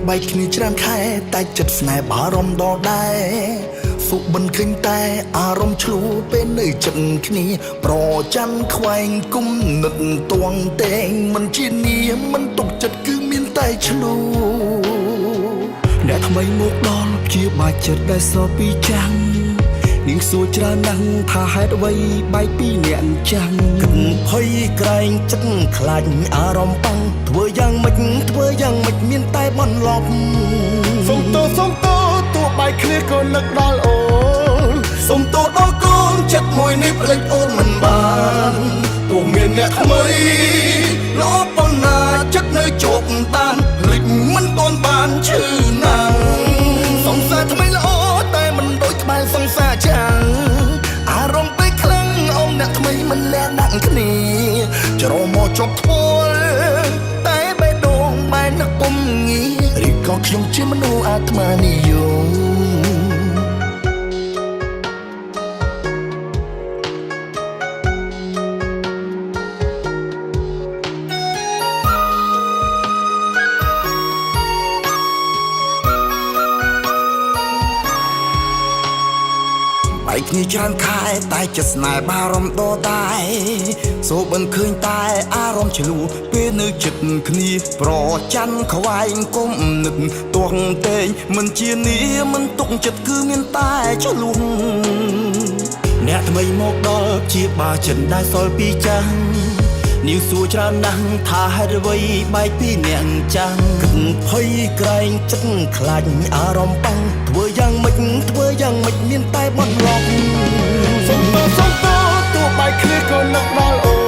បែកគ្នាច្រើនខែតែចិត្តស្នេហ៍បារម្ភដល់ដែរសុបិនឃើញតែអារម្មណ៍ឆ្លូពេលនៅចិត្តគ្នាប្រច័នខ្វែងគុំនឹកទងតេងមិនជានាមមិនទុកចិត្តគឺមានតែឆ្លូអ្នកថ្មីមកដល់ជាបាច់ចិត្តដែលសល់ពីចាំងនាងសួរច្រើនណាស់ថាហេតុអ្វីបែកពីអ្នកអញ្ចឹងគិតភ័យក្រែងចិត្តខ្លាចអារម្មណ៍ប៉ងធ្វើយ៉ាងម៉េចមានតែបន្លប់សុំទោទោះបែកគ្នាក៏នឹកដល់អូនសុំទោសដល់កូនចិត្តមួយនេះភ្លេចអូនមិនបានទោះមានអ្នកថ្មីល្អប៉ុណ្ណាចិត្តនៅជោគតានភ្លេចមិនទាន់បានឈឺណាស់សង្សារថ្មីល្អតែមិនដូចក្បែរសង្សារចាំងអារម្មណ៍ពេកខ្លាំងអូនអ្នកថ្មីមិនលះដាក់គ្នាច្រមកជប់ធ្ងល់តែបេះដូងបែរនឹកពុំងាឬក៏ខ្ញុំជាមនុស្សអាត្មានិយមបែកគ្នាច្រើនខែតែចិត្តស្នេហ៍បារម្ភដដែលសូបិនឃើញតែអារម្មណ៍ឆ្លួពេលនៅចិត្តគ្នាប្រច័នខ្វែងគុំនឹកទាស់តេងមិនជានាមិនទុកចិត្តគឺមានតែឆ្លួអ្នកថ្មីមកដល់ជាបាចិត្តដែលសល់ពីចាំងនាងសួរច្រើនណាស់ថាហេតុអ្វីបែកពីអ្នកចាំងគិតភ័យក្រែងចិត្តខ្លាចអារម្មណ៍ប៉ងធ្វើយ៉ាងម៉េចមានតែបន្លប់សុំទោសទោះបែកគ្នាក៏នឹកដល់អូ